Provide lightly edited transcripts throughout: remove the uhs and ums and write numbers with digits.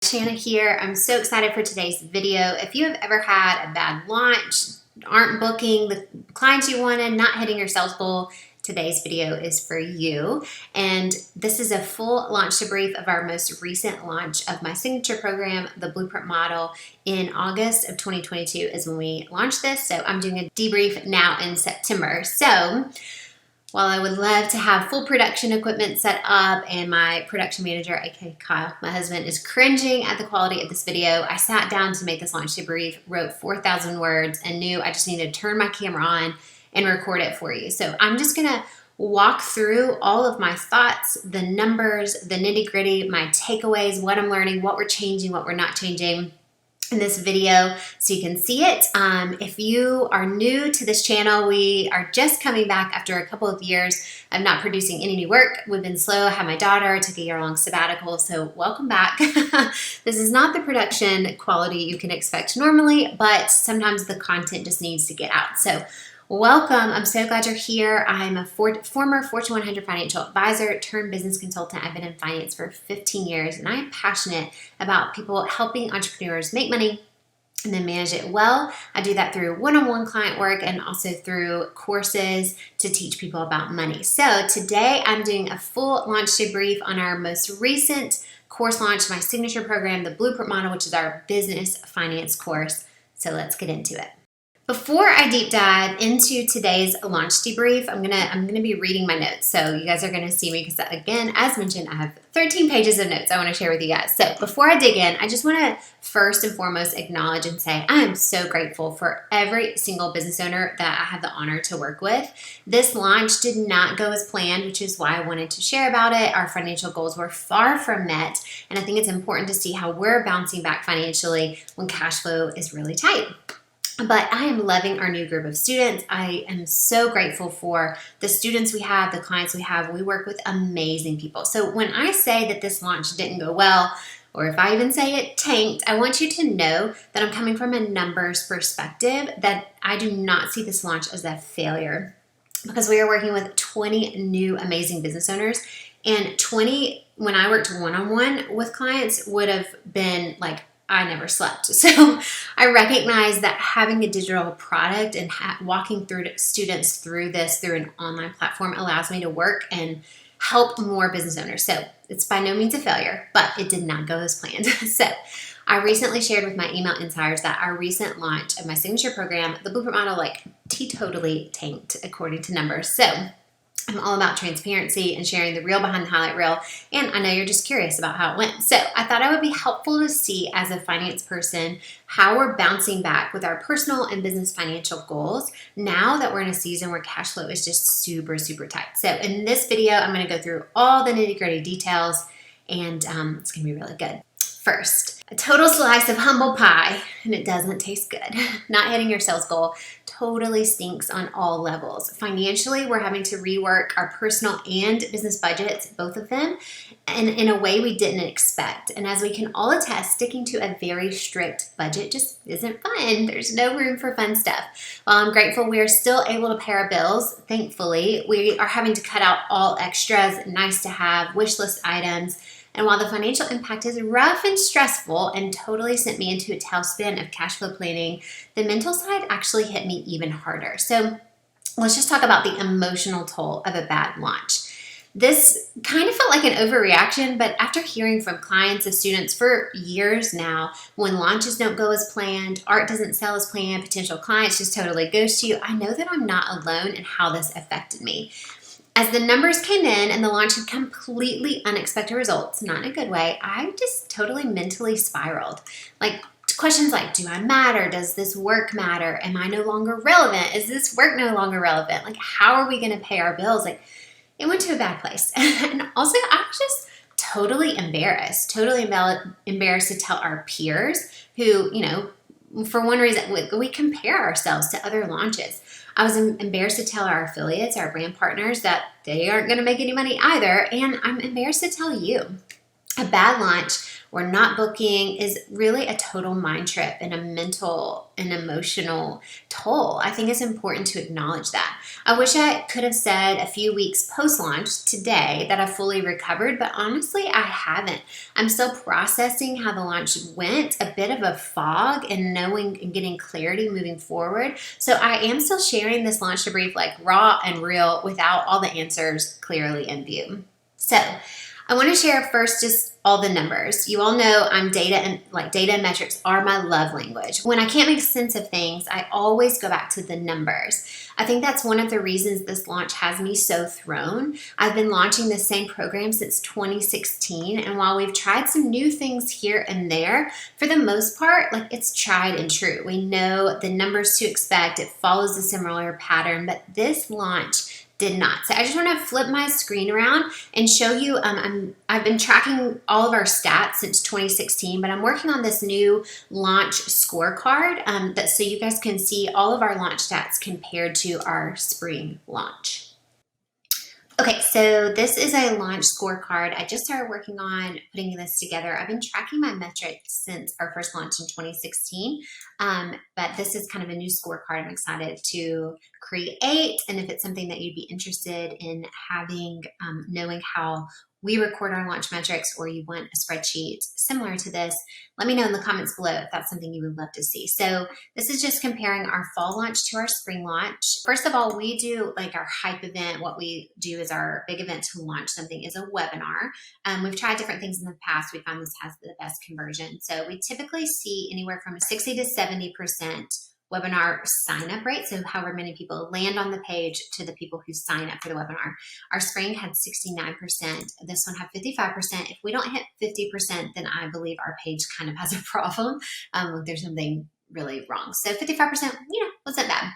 Shanna here. I'm so excited for today's video. If you have ever had a bad launch, aren't booking the clients you wanted, not hitting your sales goal, today's video is for you. And this is a full launch debrief of our most recent launch of my signature program, the Blueprint Model. In August of 2022 is when we launched this. So I'm doing a debrief now in September. So while I would love to have full production equipment set up and my production manager, aka Kyle, my husband, is cringing at the quality of this video, I sat down to make this launch debrief, wrote 4,000 words, and knew I just needed to turn my camera on and record it for you. So I'm just gonna walk through all of my thoughts, the numbers, the nitty gritty, my takeaways, what I'm learning, what we're changing, what we're not changing in this video so you can see it. If you are new to this channel, we are just coming back after a couple of years of not producing any new work. We've been slow. I had my daughter, took a year-long sabbatical, so welcome back. This is not the production quality you can expect normally, but sometimes the content just needs to get out. So welcome. I'm so glad you're here. I'm a former Fortune 100 financial advisor turned business consultant. I've been in finance for 15 years, and I am passionate about people helping entrepreneurs make money and then manage it well. I do that through one-on-one client work and also through courses to teach people about money. So today I'm doing a full launch debrief on our most recent course launch, my signature program, the Blueprint Model, which is our business finance course. So let's get into it. Before I deep dive into today's launch debrief, I'm gonna be reading my notes. So you guys are gonna see me because, again, as mentioned, I have 13 pages of notes I want to share with you guys. So before I dig in, I just want to first and foremost acknowledge and say I am so grateful for every single business owner that I have the honor to work with. This launch did not go as planned, which is why I wanted to share about it. Our financial goals were far from met, and I think it's important to see how we're bouncing back financially when cash flow is really tight. But I am loving our new group of students. I am so grateful for the students we have, the clients we have. We work with amazing people. So when I say that this launch didn't go well, or if I even say it tanked, I want you to know that I'm coming from a numbers perspective, that I do not see this launch as a failure, because we are working with 20 new amazing business owners, and 20 when I worked one-on-one with clients would have been like, I never slept. So I recognize that having a digital product and walking through students through this through an online platform allows me to work and help more business owners. So it's by no means a failure, but it did not go as planned. So I recently shared with my email insiders that our recent launch of my signature program, the Blueprint Model, totally tanked according to numbers. So I'm all about transparency and sharing the real behind the highlight reel, and I know you're just curious about how it went. So I thought it would be helpful to see, as a finance person, how we're bouncing back with our personal and business financial goals now that we're in a season where cash flow is just super, super tight. So in this video, I'm going to go through all the nitty-gritty details, and it's going to be really good. First, a total slice of humble pie, and it doesn't taste good. Not hitting your sales goal totally stinks on all levels. Financially, we're having to rework our personal and business budgets, both of them, and in a way we didn't expect. And as we can all attest, sticking to a very strict budget just isn't fun. There's no room for fun stuff. While I'm grateful we are still able to pay our bills, thankfully, we are having to cut out all extras, nice to have, wish list items. And while the financial impact is rough and stressful and totally sent me into a tailspin of cash flow planning, the mental side actually hit me even harder. So let's just talk about the emotional toll of a bad launch. This kind of felt like an overreaction, but after hearing from clients and students for years now, when launches don't go as planned, art doesn't sell as planned, potential clients just totally ghost you, I know that I'm not alone in how this affected me. As the numbers came in and the launch had completely unexpected results, not in a good way, I just totally mentally spiraled. Questions like, do I matter? Does this work matter? Am I no longer relevant? Is this work no longer relevant? How are we going to pay our bills? It went to a bad place. And also, I was just totally embarrassed to tell our peers who, for one reason, we compare ourselves to other launches. I was embarrassed to tell our affiliates, our brand partners, that they aren't going to make any money either, and I'm embarrassed to tell you. A bad launch or not booking is really a total mind trip and a mental and emotional toll. I think it's important to acknowledge that. I wish I could have said a few weeks post-launch today that I fully recovered, but honestly, I haven't. I'm still processing how the launch went, a bit of a fog and knowing and getting clarity moving forward. So I am still sharing this launch debrief like raw and real without all the answers clearly in view. So I want to share first just all the numbers. You all know I'm data and metrics are my love language. When I can't make sense of things, I always go back to the numbers. I think that's one of the reasons this launch has me so thrown. I've been launching the same program since 2016, and while we've tried some new things here and there, for the most part, like it's tried and true. We know the numbers to expect. It follows a similar pattern, but this launch did not. So I just want to flip my screen around and show you, I've been tracking all of our stats since 2016, but I'm working on this new launch scorecard so you guys can see all of our launch stats compared to our spring launch. Okay, so this is a launch scorecard. I just started working on putting this together. I've been tracking my metrics since our first launch in 2016, but this is kind of a new scorecard I'm excited to create. And if it's something that you'd be interested in having, knowing how we record our launch metrics, or you want a spreadsheet similar to this, let me know in the comments below if that's something you would love to see. So this is just comparing our fall launch to our spring launch. First of all, we do like our hype event. What we do is our big event to launch something is a webinar. We've tried different things in the past. We found this has the best conversion. So we typically see anywhere from 60 to 70% webinar sign-up rate, so however many people land on the page to the people who sign up for the webinar. Our spring had 69%. This one had 55%. If we don't hit 50%, then I believe our page kind of has a problem. There's something really wrong. So 55%, wasn't bad.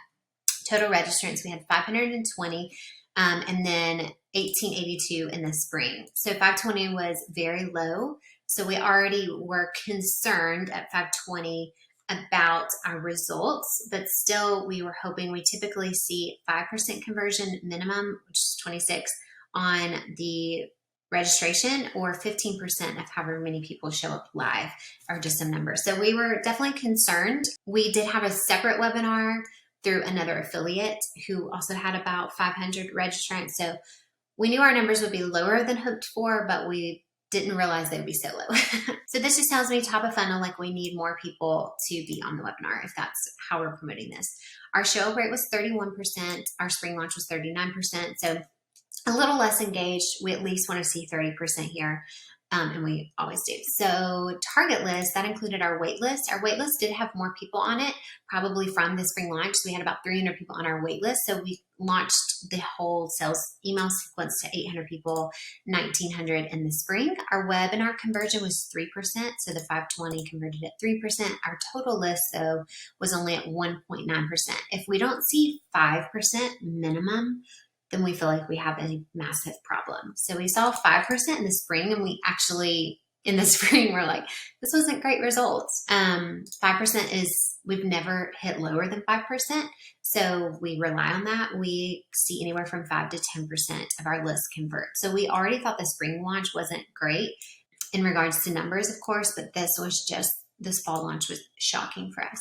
Total registrants, we had 520, and then 1882 in the spring. So 520 was very low. So we already were concerned at 520 about our results, but still we were hoping. We typically see 5% conversion minimum, which is 26 on the registration, or 15% of however many people show up live, or just some numbers. So we were definitely concerned. We did have a separate webinar through another affiliate who also had about 500 registrants. So we knew our numbers would be lower than hoped for, but we didn't realize they'd be so low. So this just tells me top of funnel, like we need more people to be on the webinar if that's how we're promoting this. Our show rate was 31%. Our spring launch was 39%. So a little less engaged. We at least want to see 30% here. And we always do. So target list, that included our wait list. Our wait list did have more people on it, probably from the spring launch. So we had about 300 people on our wait list. So we launched the whole sales email sequence to 800 people, 1900 in the spring. Our webinar conversion was 3%. So the 520 converted at 3%. Our total list, though, was only at 1.9%. If we don't see 5% minimum, then we feel like we have a massive problem. So we saw 5% in the spring, and we actually, in the spring, we're like, this wasn't great results. 5% is, we've never hit lower than 5%. So we rely on that. We see anywhere from 5 to 10% of our list convert. So we already thought the spring launch wasn't great in regards to numbers, of course, but this fall launch was shocking for us.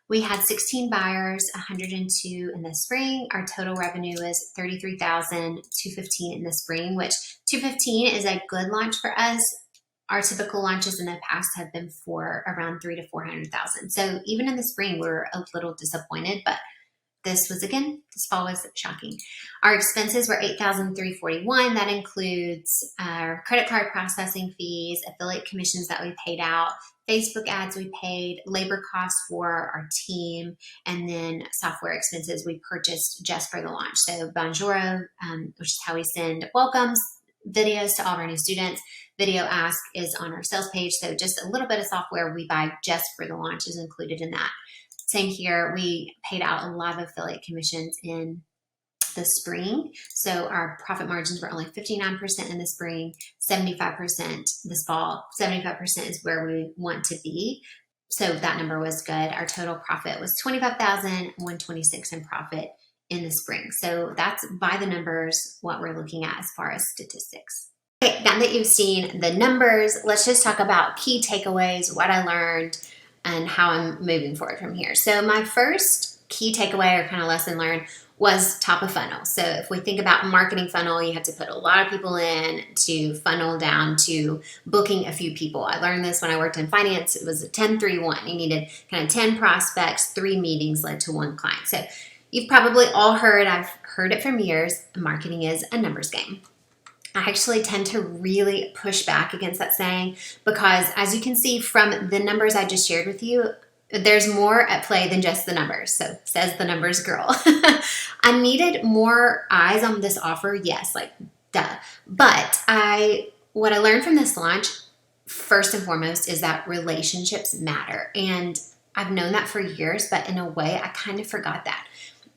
We had 16 buyers, 102 in the spring. Our total revenue is $33,215 in the spring, which $215 is a good launch for us. Our typical launches in the past have been for around $300,000 to $400,000. So even in the spring, we're a little disappointed, but this fall was shocking. Our expenses were $8,341. That includes our credit card processing fees, affiliate commissions that we paid out, Facebook ads we paid, labor costs for our team, and then software expenses we purchased just for the launch. So Bonjoro, which is how we send welcomes videos to all of our new students. Video Ask is on our sales page. So just a little bit of software we buy just for the launch is included in that. Same here, we paid out a lot of affiliate commissions in the spring. So our profit margins were only 59% in the spring, 75% this fall. 75% is where we want to be. So that number was good. Our total profit was $25,126 in profit in the spring. So that's by the numbers what we're looking at as far as statistics. Okay, now that you've seen the numbers, let's just talk about key takeaways, what I learned, and how I'm moving forward from here. So my first key takeaway or kind of lesson learned was top of funnel. So if we think about marketing funnel, you have to put a lot of people in to funnel down to booking a few people. I learned this when I worked in finance. It was a 10-3-1. You needed kind of 10 prospects, 3 meetings led to 1 client. So you've probably all heard, I've heard it from years, marketing is a numbers game. I actually tend to really push back against that saying because, as you can see from the numbers I just shared with you, there's more at play than just the numbers. So says the numbers girl. I needed more eyes on this offer. Yes, like duh. But what I learned from this launch, first and foremost, is that relationships matter. And I've known that for years, but in a way, I kind of forgot that.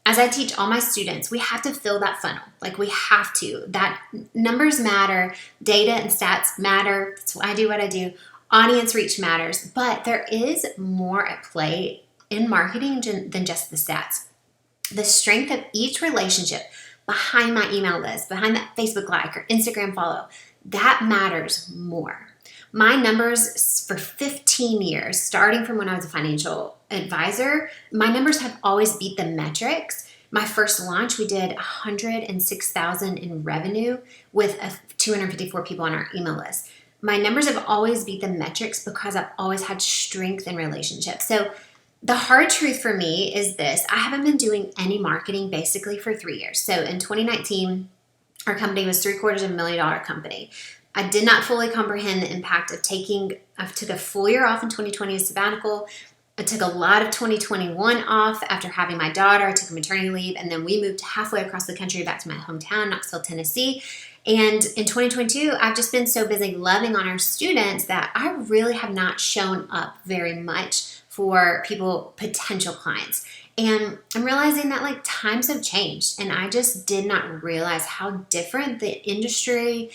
As I teach all my students, we have to fill that funnel. Like we have to. That numbers matter, data and stats matter. That's why I do what I do. Audience reach matters, but there is more at play in marketing than just the stats. The strength of each relationship behind my email list, behind that Facebook like or Instagram follow, that matters more. My numbers for 15 years, starting from when I was a financial advisor, my numbers have always beat the metrics. My first launch, we did $106,000 in revenue with 254 people on our email list. My numbers have always beat the metrics because I've always had strength in relationships. So the hard truth for me is this: I haven't been doing any marketing basically for 3 years. So in 2019, our company was $750,000 company. I did not fully comprehend the impact of I took a full year off in 2020 as sabbatical. I took a lot of 2021 off after having my daughter. I took a maternity leave, and then we moved halfway across the country back to my hometown, Knoxville, Tennessee. And in 2022, I've just been so busy loving on our students that I really have not shown up very much for potential clients. And I'm realizing that like times have changed, and I just did not realize how different the industry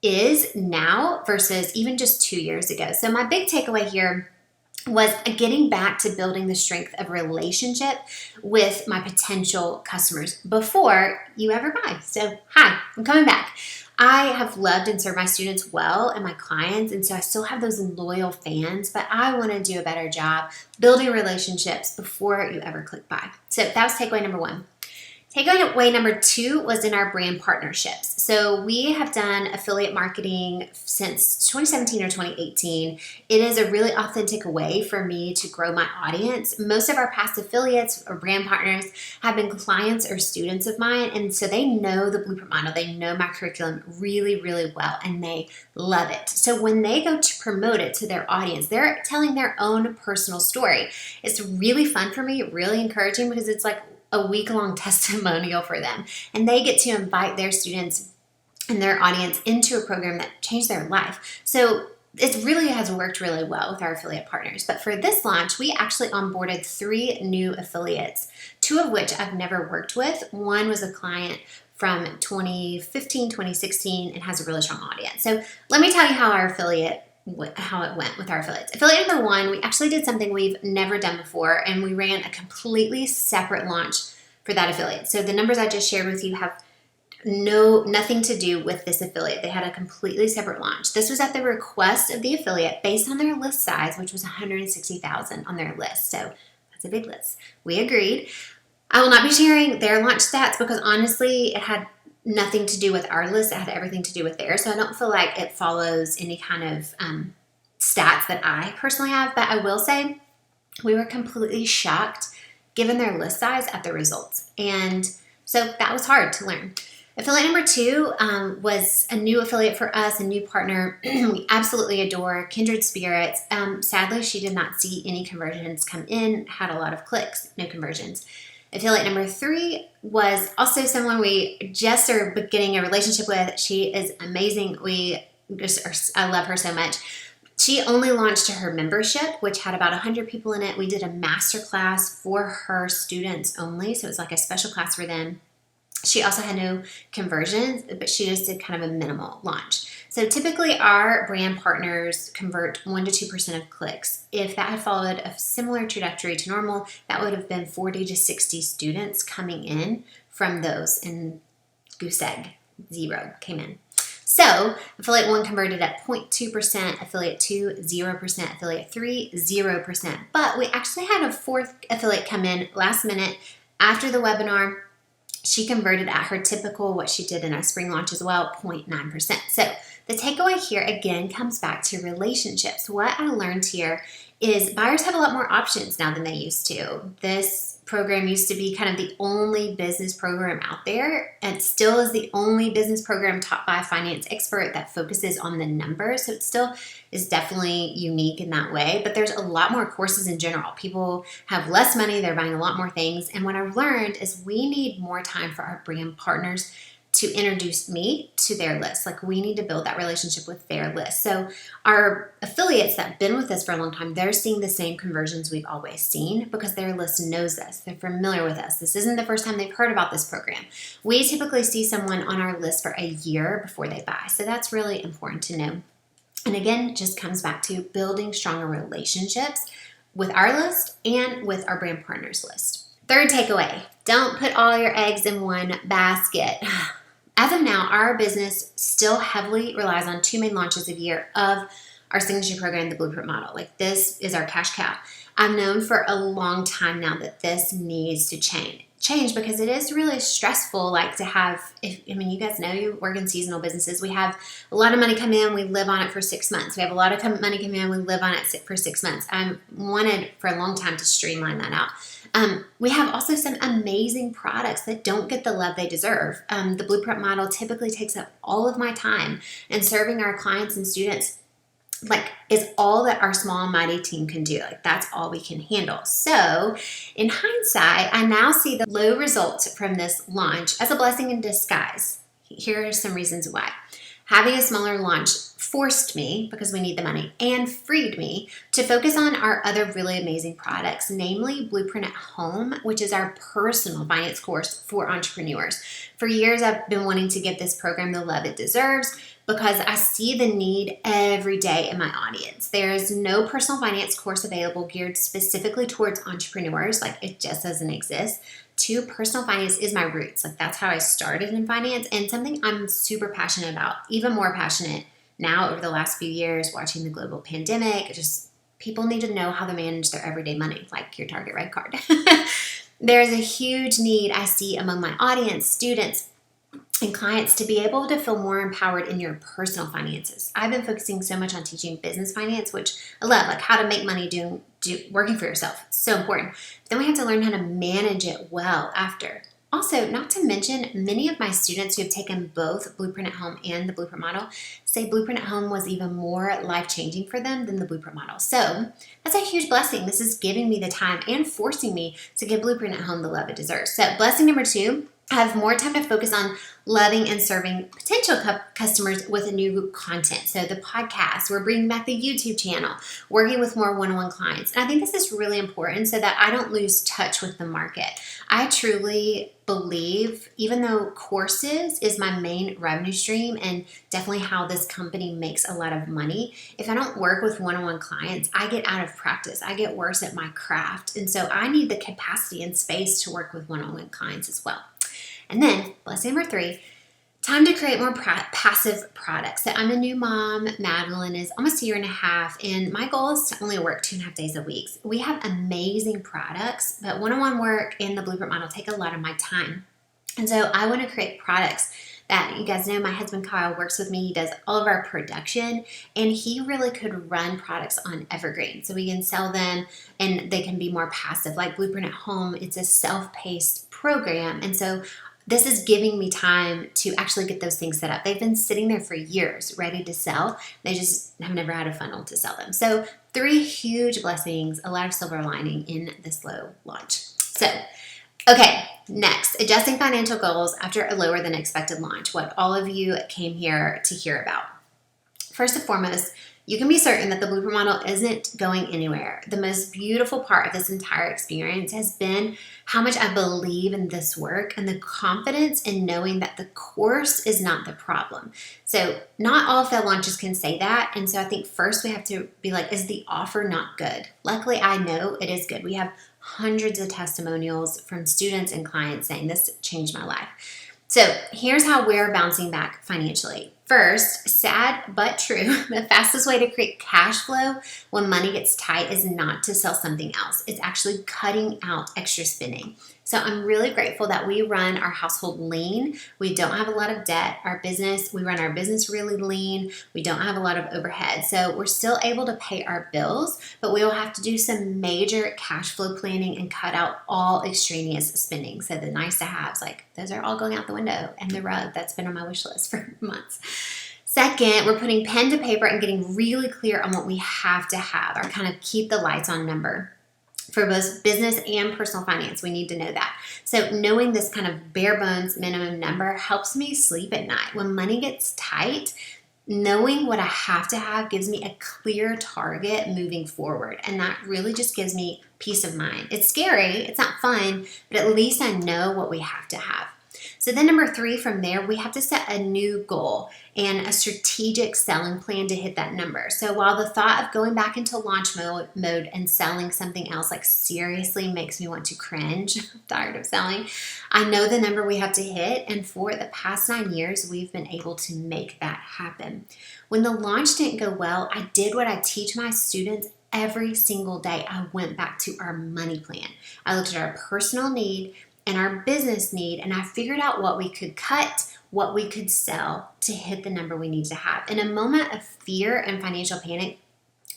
is now versus even just 2 years ago. So my big takeaway here was getting back to building the strength of relationship with my potential customers before you ever buy. So hi, I'm coming back. I have loved and served my students well and my clients, and so I still have those loyal fans, but I want to do a better job building relationships before you ever click buy. So that was takeaway number 1. Takeaway number 2 was in our brand partnerships. So we have done affiliate marketing since 2017 or 2018. It is a really authentic way for me to grow my audience. Most of our past affiliates or brand partners have been clients or students of mine, and so they know the Blueprint model. They know my curriculum really, really well, and they love it. So when they go to promote it to their audience, they're telling their own personal story. It's really fun for me, really encouraging, because it's like a week-long testimonial for them. And they get to invite their students and their audience into a program that changed their life. So it really has worked really well with our affiliate partners. But for this launch, we actually onboarded 3 new affiliates, 2 of which I've never worked with. One was a client from 2015, 2016, and has a really strong audience. So let me tell you how it went with our affiliates. Affiliate number 1, we actually did something we've never done before, and we ran a completely separate launch for that affiliate. So the numbers I just shared with you have nothing to do with this affiliate. They had a completely separate launch. This was at the request of the affiliate based on their list size, which was 160,000 on their list. So that's a big list. We agreed. I will not be sharing their launch stats because honestly, it had nothing to do with our list. It had everything to do with theirs. So I don't feel like it follows any kind of stats that I personally have. But I will say we were completely shocked given their list size at the results. And so that was hard to learn. Affiliate number 2 was a new affiliate for us, a new partner we absolutely adore, kindred spirits. Sadly, she did not see any conversions come in, had a lot of clicks, no conversions. Affiliate number 3 was also someone we just are beginning a relationship with. She is amazing. I love her so much. She only launched to her membership, which had about 100 people in it. We did a master class for her students only, so it was like a special class for them. She also had no conversions, but she just did kind of a minimal launch. So typically our brand partners convert 1 to 2% of clicks. If that had followed a similar trajectory to normal, that would have been 40 to 60 students coming in from those, and goose egg, 0 came in. So affiliate 1 converted at 0.2%, affiliate 2, 0%, affiliate 3, 0%. But we actually had a 4th affiliate come in last minute after the webinar. She converted at her typical, what she did in our spring launch as well, 0.9%. So the takeaway here again comes back to relationships. What I learned here is buyers have a lot more options now than they used to. This program used to be kind of the only business program out there, and still is the only business program taught by a finance expert that focuses on the numbers. So it still is definitely unique in that way, but there's a lot more courses in general. People have less money, they're buying a lot more things. And what I've learned is we need more time for our brand partners to introduce me to their list. Like, we need to build that relationship with their list. So our affiliates that have been with us for a long time, they're seeing the same conversions we've always seen because their list knows us. They're familiar with us. This isn't the first time they've heard about this program. We typically see someone on our list for a year before they buy. So that's really important to know. And again, it just comes back to building stronger relationships with our list and with our brand partners list. Third takeaway, don't put all your eggs in one basket. As of now, our business still heavily relies on 2 main launches a year of our signature program, the Blueprint Model. Like, this is our cash cow. I've known for a long time now that this needs to change because it is really stressful, like, to have, you guys know, you work in seasonal businesses. We have a lot of money come in, we live on it for 6 months. We have a lot of money come in, we live on it for 6 months. I wanted for a long time to streamline that out. We have also some amazing products that don't get the love they deserve. The Blueprint Model typically takes up all of my time, and serving our clients and students is all that our small and mighty team can do. That's all we can handle. So in hindsight, I now see the low results from this launch as a blessing in disguise. Here are some reasons why. Having a smaller launch forced me, because we need the money, and freed me to focus on our other really amazing products, namely Blueprint at Home, which is our personal finance course for entrepreneurs. For years, I've been wanting to give this program the love it deserves because I see the need every day in my audience. There is no personal finance course available geared specifically towards entrepreneurs. It just doesn't exist. 2, personal finance is my roots. That's how I started in finance, and something I'm super passionate about, even more passionate now over the last few years, watching the global pandemic. Just people need to know how to manage their everyday money, like your Target Red Card. There's a huge need I see among my audience, students, and clients to be able to feel more empowered in your personal finances. I've been focusing so much on teaching business finance, which I love, how to make money working for yourself. It's so important. But then we have to learn how to manage it well after. Also, not to mention, many of my students who have taken both Blueprint at Home and the Blueprint Model say Blueprint at Home was even more life-changing for them than the Blueprint Model. So that's a huge blessing. This is giving me the time and forcing me to give Blueprint at Home the love it deserves. So blessing number 2, I have more time to focus on loving and serving potential customers with new content. So the podcast, we're bringing back the YouTube channel, working with more one-on-one clients. And I think this is really important so that I don't lose touch with the market. I truly believe, even though courses is my main revenue stream and definitely how this company makes a lot of money, if I don't work with one-on-one clients, I get out of practice. I get worse at my craft. And so I need the capacity and space to work with one-on-one clients as well. And then, blessing number 3, time to create more passive products. So I'm a new mom. Madeline is almost a year and a half, and my goal is to only work 2.5 days a week. We have amazing products, but one-on-one work and the Blueprint Model take a lot of my time. And so I want to create products that, you guys know, my husband Kyle works with me. He does all of our production, and he really could run products on Evergreen. So we can sell them, and they can be more passive. Like Blueprint at Home, it's a self-paced program. And so this is giving me time to actually get those things set up. They've been sitting there for years, ready to sell. They just have never had a funnel to sell them. So 3 huge blessings, a lot of silver lining in this slow launch. So, okay, next, adjusting financial goals after a lower than expected launch, what all of you came here to hear about. First and foremost, you can be certain that the Blueprint Model isn't going anywhere. The most beautiful part of this entire experience has been how much I believe in this work and the confidence in knowing that the course is not the problem. So not all failed launches can say that. And so I think first we have to be like, is the offer not good? Luckily, I know it is good. We have hundreds of testimonials from students and clients saying this changed my life. So here's how we're bouncing back financially. First, sad but true, the fastest way to create cash flow when money gets tight is not to sell something else. It's actually cutting out extra spending. So I'm really grateful that we run our household lean. We don't have a lot of debt. We run our business really lean. We don't have a lot of overhead. So we're still able to pay our bills, but we will have to do some major cash flow planning and cut out all extraneous spending. So the nice to haves, like those are all going out the window, and the rug that's been on my wish list for months. Second, we're putting pen to paper and getting really clear on what we have to have, our kind of keep the lights on number. For both business and personal finance, we need to know that. So knowing this kind of bare bones minimum number helps me sleep at night. When money gets tight, knowing what I have to have gives me a clear target moving forward. And that really just gives me peace of mind. It's scary, it's not fun, but at least I know what we have to have. So then number 3, from there, we have to set a new goal and a strategic selling plan to hit that number. So while the thought of going back into launch mode and selling something else like seriously makes me want to cringe, I'm tired of selling, I know the number we have to hit, and for the past 9 years, we've been able to make that happen. When the launch didn't go well, I did what I teach my students every single day. I went back to our money plan. I looked at our personal need and our business need, and I figured out what we could cut, what we could sell to hit the number we need to have. In a moment of fear and financial panic,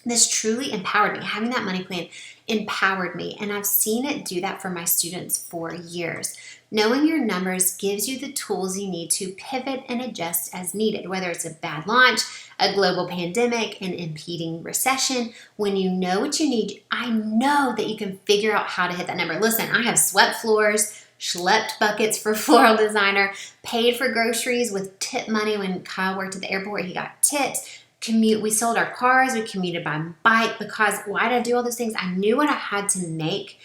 this truly empowered me. Having that money plan empowered me, and I've seen it do that for my students for years. Knowing your numbers gives you the tools you need to pivot and adjust as needed, whether it's a bad launch, a global pandemic, an impeding recession. When you know what you need, I know that you can figure out how to hit that number. Listen, I have swept floors, schlepped buckets for floral designer, paid for groceries with tip money. When Kyle worked at the airport, he got tips. We sold our cars, we commuted by bike, because why did I do all those things? I knew what I had to make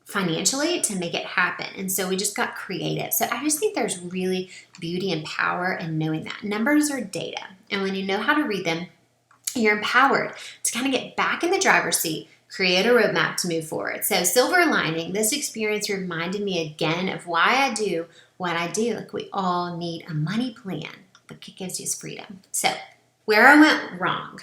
financially to make it happen. And so we just got creative. So I just think there's really beauty and power in knowing that. Numbers are data. And when you know how to read them, you're empowered to kind of get back in the driver's seat, create a roadmap to move forward. So silver lining, this experience reminded me again of why I do what I do. Like, we all need a money plan, but it gives you freedom. So where I went wrong: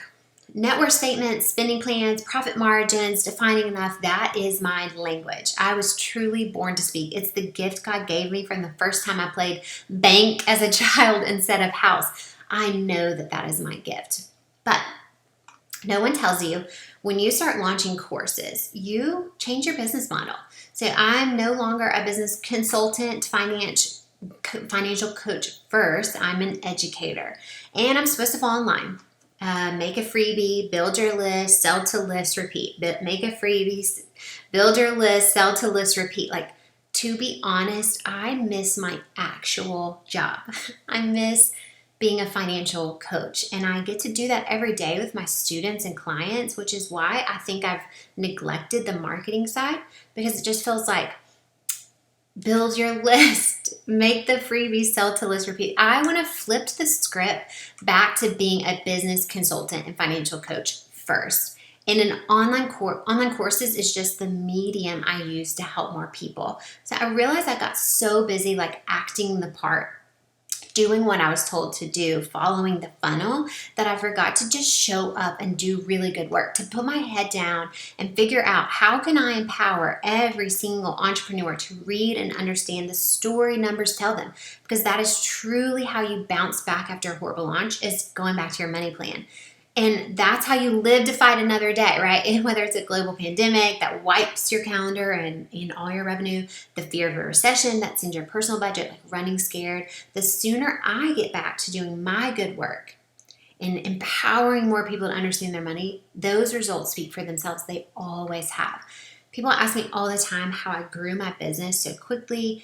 net worth statements, spending plans, profit margins, defining enough. That is my language. I was truly born to speak. It's the gift God gave me from the first time I played bank as a child instead of house. I know that that is my gift. But no one tells you when you start launching courses, you change your business model. So I'm no longer a business consultant, financial coach first. I'm an educator, and I'm supposed to fall in line. Make a freebie, build your list, sell to list, repeat. Make a freebie, build your list, sell to list, repeat. Like, to be honest, I miss my actual job. I miss being a financial coach, and I get to do that every day with my students and clients, which is why I think I've neglected the marketing side, because it just feels like build your list, make the freebie, sell to list, repeat. I want to flip the script back to being a business consultant and financial coach first. And an online courses is just the medium I use to help more people. So I realized I got so busy like acting the part, doing what I was told to do, following the funnel, that I forgot to just show up and do really good work, to put my head down and figure out how can I empower every single entrepreneur to read and understand the story numbers tell them, because that is truly how you bounce back after a horrible launch, is going back to your money plan. And that's how you live to fight another day, right? And whether it's a global pandemic that wipes your calendar and all your revenue, the fear of a recession that sends your personal budget like running scared, the sooner I get back to doing my good work and empowering more people to understand their money, those results speak for themselves. They always have. People ask me all the time how I grew my business so quickly,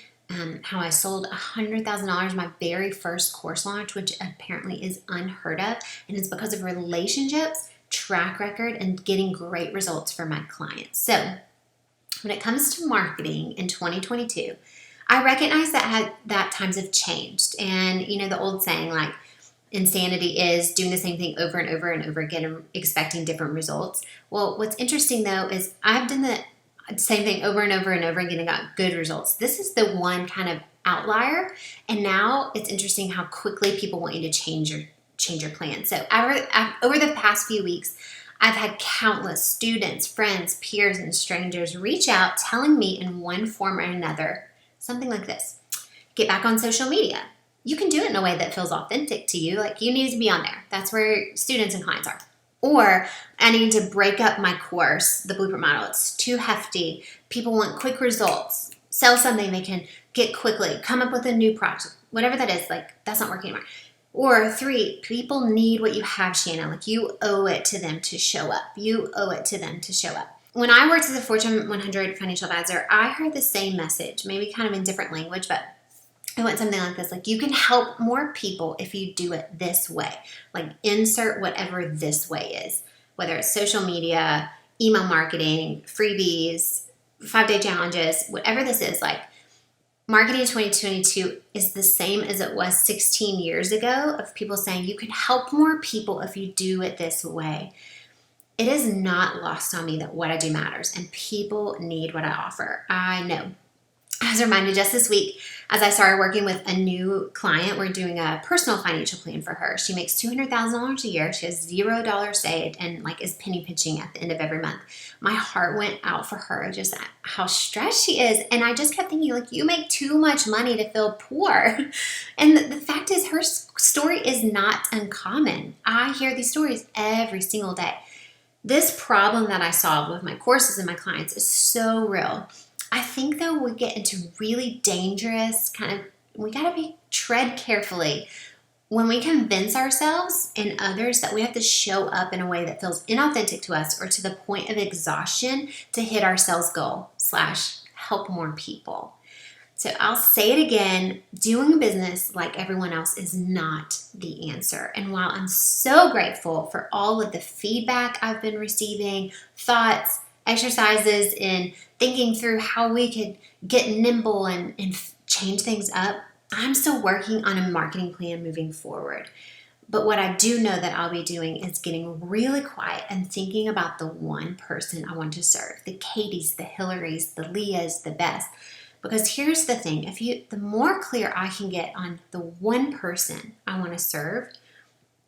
how I sold $100,000 my very first course launch, which apparently is unheard of. And it's because of relationships, track record, and getting great results for my clients. So when it comes to marketing in 2022, I recognize that times have changed. And you know, the old saying, like, insanity is doing the same thing over and over and over again and expecting different results. Well, what's interesting though is I've done the same thing over and over and over again and got good results. This is the one kind of outlier. And now it's interesting how quickly people want you to change change your plan. So over the past few weeks, I've had countless students, friends, peers, and strangers reach out telling me in one form or another something like this: get back on social media. You can do it in a way that feels authentic to you. Like, you need to be on there. That's where students and clients are. Or I need to break up my course, the Blueprint Model. It's too hefty. People want quick results. Sell something they can get quickly. Come up with a new project. Whatever that is, like, that's not working anymore. Or 3, people need what you have, Shanna. Like, you owe it to them to show up. You owe it to them to show up. When I worked as a Fortune 100 financial advisor, I heard the same message, maybe kind of in different language, but I went something like this: like, you can help more people if you do it this way. Like, insert whatever this way is, whether it's social media, email marketing, freebies, 5-day challenges, whatever this is. Like, marketing in 2022 is the same as it was 16 years ago, of people saying you can help more people if you do it this way. It is not lost on me that what I do matters, and people need what I offer. I know. I was reminded just this week, as I started working with a new client, we're doing a personal financial plan for her. She makes $200,000 a year. She has $0 saved and like is penny pinching at the end of every month. My heart went out for her, just how stressed she is. And I just kept thinking, like, you make too much money to feel poor. And the fact is, her story is not uncommon. I hear these stories every single day. This problem that I solve with my courses and my clients is so real. I think, though, we get into really dangerous we got to tread carefully when we convince ourselves and others that we have to show up in a way that feels inauthentic to us, or to the point of exhaustion, to hit our sales goal / help more people. So I'll say it again: doing business like everyone else is not the answer. And while I'm so grateful for all of the feedback I've been receiving, thoughts, exercises in thinking through how we could get nimble and change things up, I'm still working on a marketing plan moving forward. But what I do know that I'll be doing is getting really quiet and thinking about the one person I want to serve: the Katies, the Hillarys, the Leahs, the Beths. Because here's the thing: the more clear I can get on the one person I want to serve,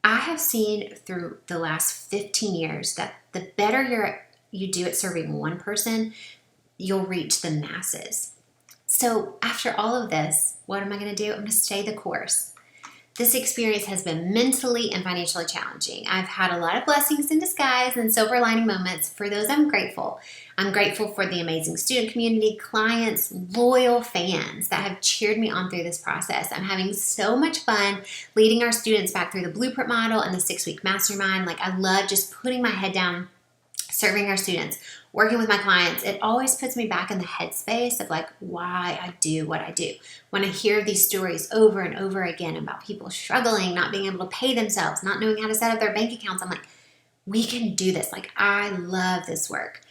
I have seen through the last 15 years that the better you do at serving one person, you'll reach the masses. So after all of this, what am I going to do? I'm going to stay the course. This experience has been mentally and financially challenging. I've had a lot of blessings in disguise and silver lining moments. For those, I'm grateful. I'm grateful for the amazing student community, clients, loyal fans that have cheered me on through this process. I'm having so much fun leading our students back through the Blueprint Model and the 6-week mastermind. Like, I love just putting my head down, serving our students, working with my clients. It always puts me back in the headspace of like why I do what I do. When I hear these stories over and over again about people struggling, not being able to pay themselves, not knowing how to set up their bank accounts, I'm like, we can do this. Like, I love this work.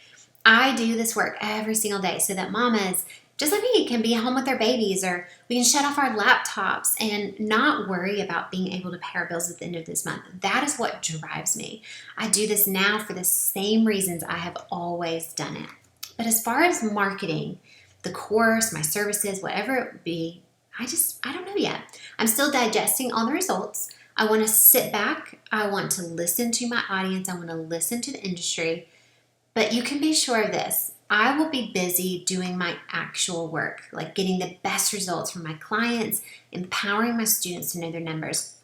I do this work every single day so that mamas, just like me, can be home with their babies, or we can shut off our laptops and not worry about being able to pay our bills at the end of this month. That is what drives me. I do this now for the same reasons I have always done it. But as far as marketing, the course, my services, whatever it be, I don't know yet. I'm still digesting all the results. I want to sit back. I want to listen to my audience. I want to listen to the industry. But you can be sure of this: I will be busy doing my actual work, like getting the best results from my clients, empowering my students to know their numbers.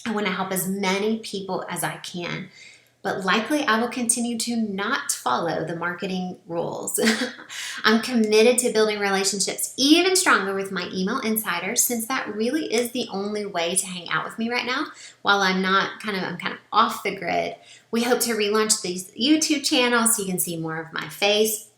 I want to help as many people as I can, but likely I will continue to not follow the marketing rules. I'm committed to building relationships even stronger with my email insiders, since that really is the only way to hang out with me right now while I'm kind of off the grid. We hope to relaunch these YouTube channels so you can see more of my face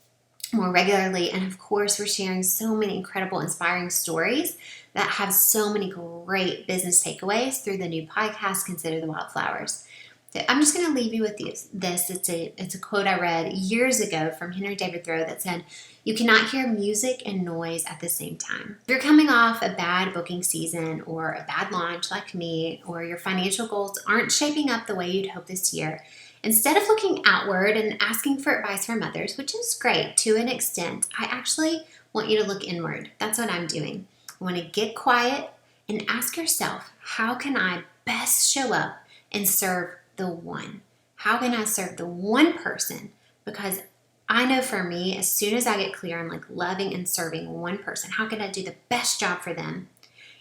more regularly. And of course, we're sharing so many incredible, inspiring stories that have so many great business takeaways through the new podcast, Consider the Wildflowers. So I'm just going to leave you with this. It's a quote I read years ago from Henry David Thoreau that said, "You cannot hear music and noise at the same time." If you're coming off a bad booking season or a bad launch like me, or your financial goals aren't shaping up the way you'd hope this year, instead of looking outward and asking for advice from others, which is great to an extent, I actually want you to look inward. That's what I'm doing. I want to get quiet and ask yourself, how can I best show up and serve the one? How can I serve the one person? Because I know for me, as soon as I get clear on like loving and serving one person, how can I do the best job for them?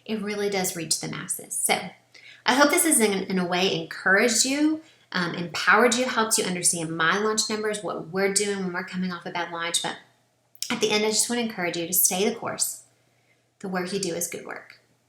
It really does reach the masses. So I hope this has in a way encouraged you, empowered you, helped you understand my launch numbers, what we're doing when we're coming off a bad launch. But at the end, I just want to encourage you to stay the course. The work you do is good work.